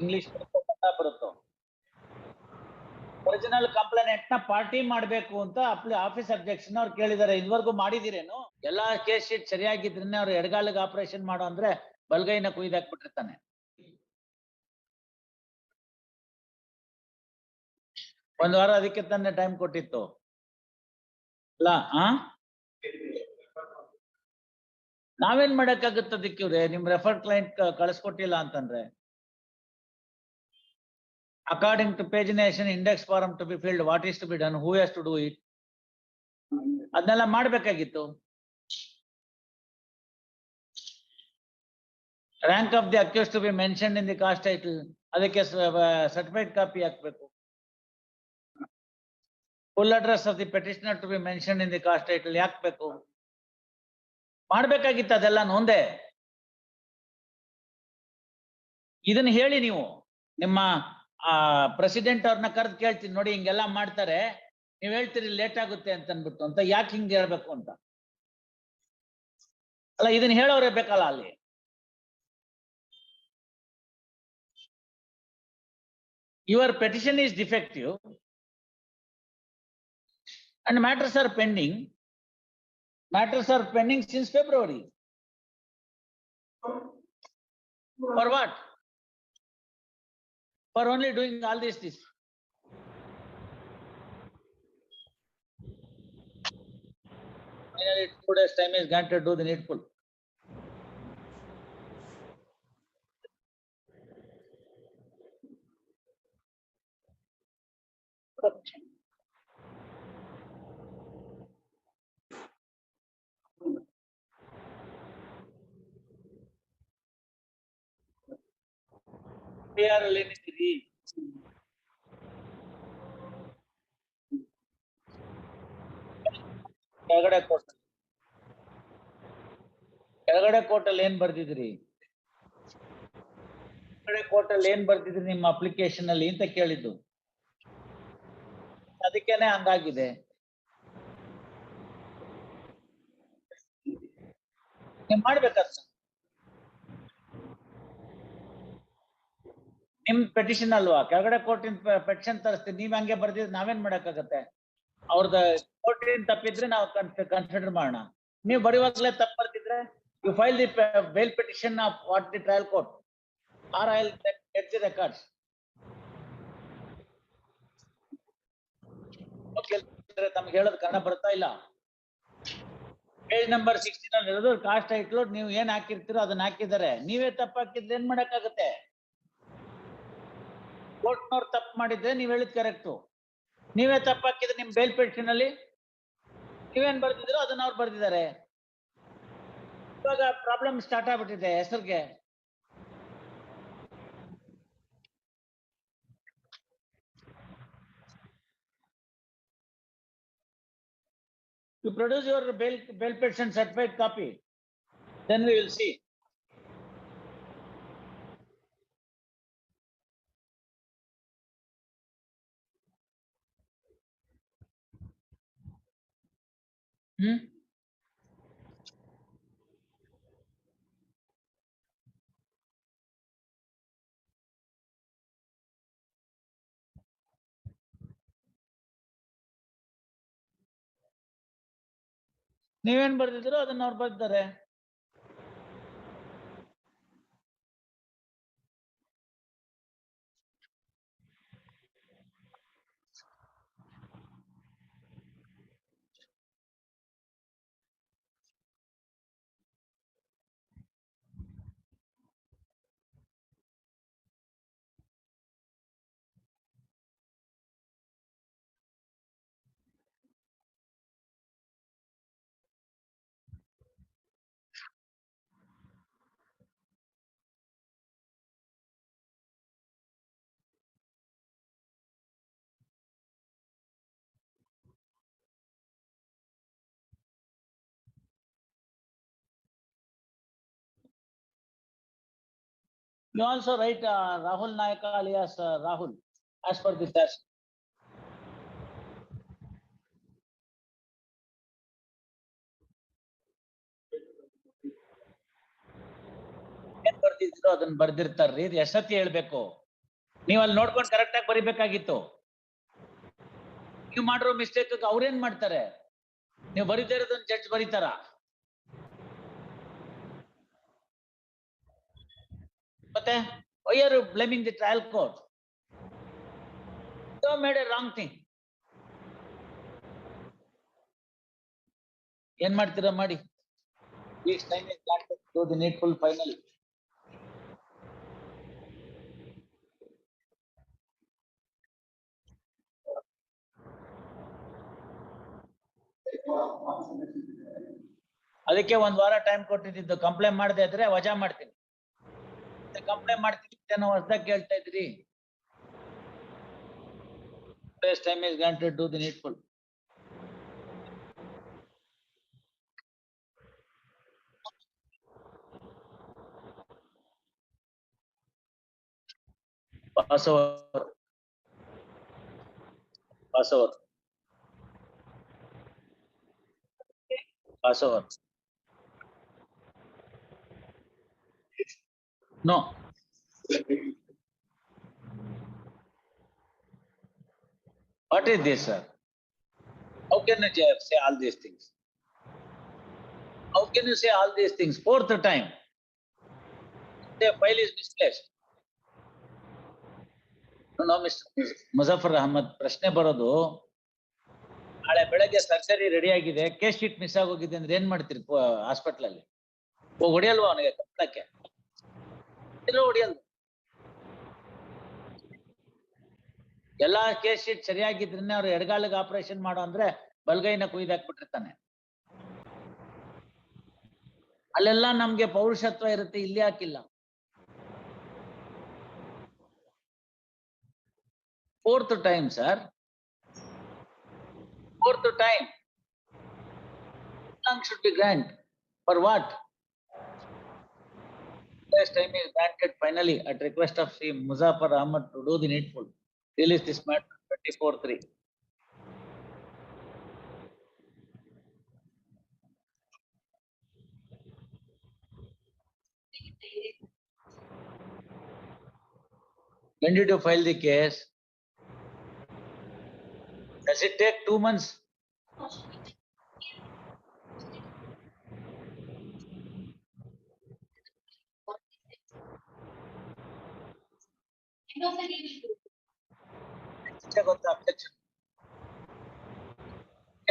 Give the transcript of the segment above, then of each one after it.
English ಬರುತ್ತೋ original complaint ನ party ಮಾಡ್ಬೇಕು ಅಂತ ಆಫೀಸ್ ಅಬ್ಜೆಕ್ಷನ್ ಅವ್ರು ಕೇಳಿದಾರೆ. ಇದುವರೆಗೂ ಮಾಡಿದಿರೇನು? ಎಲ್ಲಾ ಕೇಸ್ ಶೀಟ್ ಸರಿಯಾಗಿದ್ರೇನೆ ಅವ್ರು ಎಡಗಾಲಿಗೆ ಆಪರೇಷನ್ ಮಾಡೋ ಅಂದ್ರೆ ಬಲ್ಗೈನ ಕುಯ್ದಾಕ್ಬಿಟ್ಟಿರ್ತಾನೆ. ಒಂದ್ ವಾರ ಅದಕ್ಕೆ ತಾನೇ ಟೈಮ್ ಕೊಟ್ಟಿತ್ತು ಅಲ್ಲ? ನಾವೇನ್ ಮಾಡಕ್ಕಾಗತ್ತ ಅದಕ್ಕೆ? ನಿಮ್ ರೆಫರ್ ಕ್ಲೈಂಟ್ ಕಳಿಸ್ಕೊಟ್ಟಿಲ್ಲ ಅಂತಂದ್ರೆ according to pagination index form to be filled, what is to be done, who has to do it? ಅದನ್ನೆಲ್ಲ ಮಾಡ್ಬೇಕಾಗಿತ್ತು. Rank of the accused to be mentioned in the cast title, ಅದಕ್ಕೆ certified copy ಹಾಕ್ಬೇಕು. Full address of the petitioner to be mentioned in the cast title ಹಾಕ್ಬೇಕು. ಮಾಡ್ಬೇಕಾಗಿತ್ತು ಅದೆಲ್ಲ ನೊಂದೆ. ಇದನ್ನ ಹೇಳಿ ನೀವು ನಿಮ್ಮ ಪ್ರೆಸಿಡೆಂಟ್ ಅವ್ರನ್ನ ಕರೆದು ಕೇಳ್ತೀನಿ, ನೋಡಿ ಹಿಂಗೆಲ್ಲ ಮಾಡ್ತಾರೆ, ನೀವ್ ಹೇಳ್ತೀರಿ ಲೇಟ್ ಆಗುತ್ತೆ ಅಂತ ಅನ್ಬಿಟ್ಟು, ಅಂತ ಯಾಕೆ ಹಿಂಗೆ ಹೇಳ್ಬೇಕು ಅಂತ ಅಲ್ಲ, ಇದನ್ನ ಹೇಳೋರೆ ಬೇಕಲ್ಲ ಅಲ್ಲಿ. Your petition is defective and matters are pending. Matters are pending since February. For what? For only doing all this. Finally, 2 days time is granted to do the needful. ಕೆಳಗಡೆ ಕೋರ್ಟಲ್ಲಿ ಏನ್ ಬರ್ದಿದ್ರಿ? ಕೆಳಗಡೆ ಕೋರ್ಟಲ್ಲಿ ಏನ್ ಬರ್ದಿದ್ರಿ ನಿಮ್ಮ ಅಪ್ಲಿಕೇಶನ್ ಅಲ್ಲಿ ಅಂತ ಕೇಳಿದ್ದು. ಅದಕ್ಕೇನೆ ಹಂಗಾಗಿದೆ. ನೀವ್ ಮಾಡ್ಬೇಕಷ್ಟ. ನಿಮ್ ಪೆಟಿಷನ್ ಅಲ್ವಾ, ಕೆಳಗಡೆ ಕೋರ್ಟಿನ ಪೆಟಿಷನ್ ತರಿಸ್ತೀವಿ, ನೀವ್ ಹಂಗೆ ಬರ್ದಿದ್ರೆ ನಾವೇನ್ ಮಾಡಕ್ಕಾಗತ್ತೆ? ಅವ್ರದ ಕೋರ್ಟಿನ ತಪ್ಪಿದ್ರೆ ನಾವು ಕನ್ಸಿಡರ್ ಮಾಡೋಣ. ನೀವು ಬರೆಯುವಾಗಲೇ ತಪ್ಪು ಬರ್ತಿದ್ರೆ you file the bail petition of what the trial court, or I'll get the records. Okay, ತಮ್ಗೆ ಹೇಳೋದು ಕನ್ನಡ ಬರ್ತಾ ಇಲ್ಲ. ಪೇಜ್ ನಂಬರ್ 16 ಅಲ್ಲಿ ಇರೋದು ಕಾಸ್ಟ್ ಟೈಟ್ಲು, ನೀವು ಏನ್ ಹಾಕಿರ್ತೀರೋ ಅದನ್ನ ಹಾಕಿದ್ದಾರೆ. ನೀವೇ ತಪ್ಪು ಹಾಕಿದ್ರೆ ಏನ್ ಮಾಡಕ್ಕಾಗತ್ತೆ? ಕೋರ್ಟ್ನವ್ರು ತಪ್ಪು ಮಾಡಿದ್ರೆ ನೀವ್ ಹೇಳಿದ್ ಕರೆಕ್ಟು. ನೀವೇ ತಪ್ಪು ಹಾಕಿದ್ರೆ ನಿಮ್ ಬೇಲ್ ಪೆಟಿಷನ್ ಅಲ್ಲಿ ನೀವೇನ್ ಬರ್ದಿದ್ರು ಅದನ್ನ ಅವ್ರು ಬರ್ದಿದ್ದಾರೆ. ಇವಾಗ ಪ್ರಾಬ್ಲಮ್ ಸ್ಟಾರ್ಟ್ ಆಗ್ಬಿಟ್ಟಿದೆ ಹೆಸರಿಗೆ. You produce your bail petition certified copy, then we will see. ನೀವೇನ್ ಬರ್ದಿದ್ರು ಅದನ್ನ ಅವ್ರು ಬರ್ದಿದ್ದಾರೆ. You also write Rahul Nayaka alias Rahul as per the test. ಏನ್ ಬರ್ದಿದ್ರು ಅದನ್ನ ಬರ್ದಿರ್ತಾರ್ರಿ. ಇದು ಎಷ್ಟೊತ್ತಿ ಹೇಳ್ಬೇಕು? ನೀವ್ ಅಲ್ಲಿ ನೋಡ್ಕೊಂಡು ಕರೆಕ್ಟ್ ಆಗಿ ಬರಿಬೇಕಾಗಿತ್ತು. ನೀವು ಮಾಡಿರೋ ಮಿಸ್ಟೇಕ್ ಅವ್ರೇನ್ ಮಾಡ್ತಾರೆ? ನೀವು ಬರೀತಾ ಇರೋದನ್ನ ಜಡ್ಜ್ ಬರೀತಾರ? ಮತ್ತೆ why are you blaming the trial court? You made a wrong thing. ಏನ್ ಮಾಡ್ತೀರಾ ಮಾಡಿ. Each time is not to do the needful finally. ಅದಕ್ಕೆ ಒಂದ್ ವಾರ ಟೈಮ್ ಕೊಟ್ಟಿದ್ದು. ಕಂಪ್ಲೇಂಟ್ ಮಾಡದೆ ಇದ್ರೆ ವಜಾ ಮಾಡ್ತೀನಿ. ಕಂಪ್ಲೇಂಟ್ ಮಾಡ್ತೀನಿ ಅಂತ ಹೊಸದಾಗಿ ಕೇಳ್ತಾ ಇದ್ರಿ. Time is granted, do the needful. Pass over. Pass over. Pass over. No. What is this, sir? How can you say all these things? How can you say all these things? Fourth time. The file is misplaced. No, Mr. Muzaffar Ahmad, ಪ್ರಶ್ನೆ ಬರೋದು ನಾಳೆ ಬೆಳಗ್ಗೆ surgery ready ಆಗಿದೆ, case sheet miss ಆಗೋಗಿದೆ ಅಂದ್ರೆ ಏನ್ ಮಾಡ್ತೀರಿ hospital ಅಲ್ಲಿ? ಹೊಡಿಯಲ್ವಾ ಅವನಿಗೆ ಕಪ್ಪಳಕ್ಕೆ? ಹೊಡಿಯಲ್ವ? ಎಲ್ಲಾ ಕೇಸ್ ಶೀಟ್ ಸರಿಯಾಗಿದ್ರನ್ನೇ ಅವ್ರು ಎಡಗಾಲಿಗೆ ಆಪರೇಷನ್ ಮಾಡೋ ಅಂದ್ರೆ ಬಲ್ಗೈನ ಕುಯ್ದಾಕ್ಬಿಟ್ಟಿರ್ತಾನೆ. ಅಲ್ಲೆಲ್ಲ ನಮ್ಗೆ ಪೌರುಷತ್ವ ಇರುತ್ತೆ, ಇಲ್ಲಿ ಹಾಕಿಲ್ಲ. Fourth time, sir. Fourth time. Long should be granted. For what? This time is granted finally at request of Sri Muzaffar Ahmad to do the needful. Release this matter 24/3. When did you file the case? Does it take 2 months?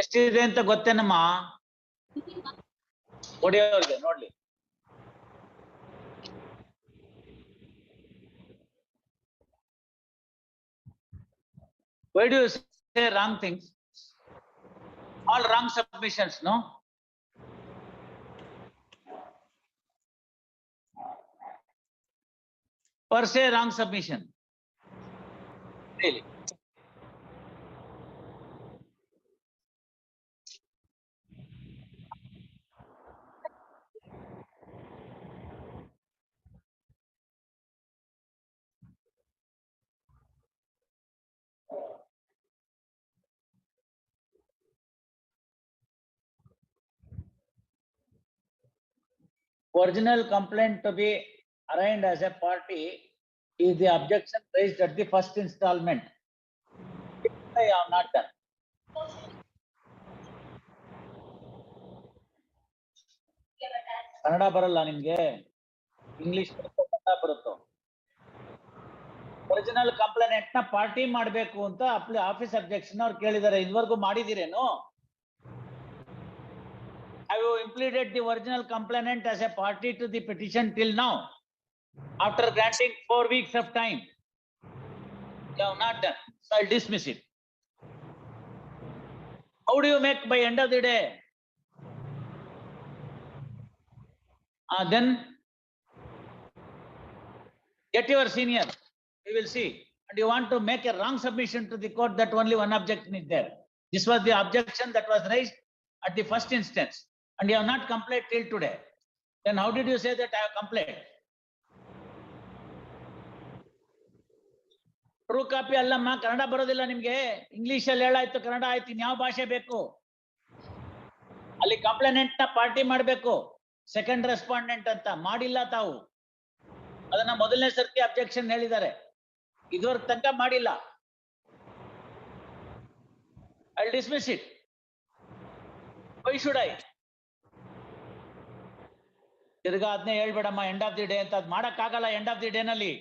ಎಷ್ಟಿದೆ ಅಂತ ಗೊತ್ತೇನಮ್ಮ? ಹೊಡೆಯೋರ್ಗೆ ನೋಡ್ಲಿ. Why do you say wrong things? All wrong submissions, no? Per se wrong submission. Really? Original complaint to be arraigned as a party is the objection raised at the first installment. I have not done. Kannada ಬರಲ್ಲ ನಿಮ್ಗೆ? English Kannada ಬರುತ್ತೋ? Original complaint ನ party ಮಾಡ್ಬೇಕು ಅಂತ office objection ಅವ್ರು ಕೇಳಿದಾರೆ. ಇದುವರೆಗೂ ಮಾಡಿದಿರೇನು? Have you implemented the original complainant as a party to the petition till now? After granting 4 weeks of time, you have not done. So I'll dismiss it. How do you make by end of the day? Then get your senior. We will see. And you want to make a wrong submission to the court that only one objection is there. This was the objection that was raised at the first instance. And you have not complained till today. Then how did you say that I have complained? True copy ಅಲ್ಲಮ್ಮ, ಕನ್ನಡ ಬರೋದಿಲ್ಲ ನಿಮ್ಗೆ. English ಅಲ್ಲಿ ಹೇಳಾಯ್ತು, ಕನ್ನಡ ಆಯ್ತು, ಇನ್ಯಾವ ಭಾಷೆ ಬೇಕು? ಅಲ್ಲಿ complainant ನ ಪಾರ್ಟಿ ಮಾಡ್ಬೇಕು, ಸೆಕೆಂಡ್ ರೆಸ್ಪಾಂಡೆಂಟ್ ಅಂತ ಮಾಡಿಲ್ಲ ತಾವು. ಅದನ್ನ ಮೊದಲನೇ ಸರ್ತಿ ಅಬ್ಜೆಕ್ಷನ್ ಹೇಳಿದ್ದಾರೆ. ಇದುವರೆಗೆ ತನಕ ಮಾಡಿಲ್ಲ. I'll dismiss it. Why should I? ತಿರ್ಗಾ ಅದನ್ನೇ ಹೇಳ್ಬೇಡಮ್ಮ ಎಂಡ್ ಆಫ್ ದಿ ಡೇ ಅಂತ. ಅದ್ ಮಾಡಕ್ ಆಗಲ್ಲ ಎಂಡ್ ಆಫ್ ದಿ ಡೇ ನಲ್ಲಿ.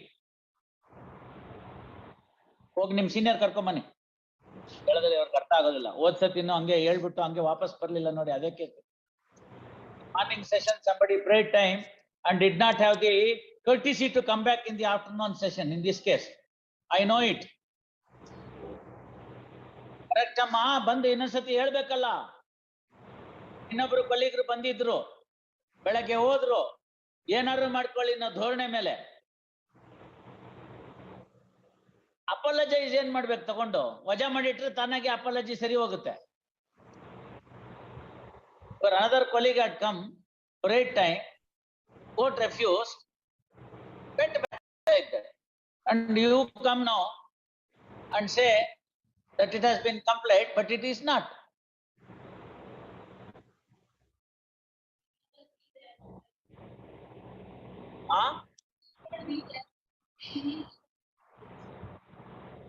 ಹೋಗಿ ನಿಮ್ ಸೀನಿಯರ್ ಕರ್ಕೊಂಬನ್ನಿ. ಹೇಳಿದ್ರೆ ಅವ್ರಿಗೆ ಅರ್ಥ ಆಗೋದಿಲ್ಲ. ಓದ್ಸತಿನ್ನು ಹಂಗೆ ಹೇಳ್ಬಿಟ್ಟು ಹಂಗೆ ವಾಪಸ್ ಬರ್ಲಿಲ್ಲ ನೋಡಿ, ಅದಕ್ಕೆ. Morning session somebody prayed time and did not have the courtesy to come back in the afternoon session in this case. I know it. Correct ಅಮ್ಮ, ಬಂದು ಇನ್ನೊಂದ್ಸತಿ ಹೇಳ್ಬೇಕಲ್ಲ. ಇನ್ನೊಬ್ರು ಕೊಲ್ಲಿಗರು ಬಂದಿದ್ರು, ಬೆಳಗ್ಗೆ ಹೋದ್ರು, ಏನಾದ್ರು ಮಾಡ್ಕೊಳ್ಳಿ ಅನ್ನೋ ಧೋರಣೆ ಮೇಲೆ ಅಪಾಲಜೈಸ್ ಏನ್ ಮಾಡ್ಬೇಕು ತಗೊಂಡು ವಜಾ ಮಾಡಿಟ್ರೆ ತಾನಾಗೆ ಅಪಾಲಜಿ ಸರಿ ಹೋಗುತ್ತೆ. For another colleague had come, prayed time, court refused, went back like that. And you come now and say that it has been complied, but it is not.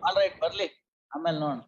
All right, ಬರ್ಲಿ, ಆಮೇಲೆ ನೋಡೋಣ.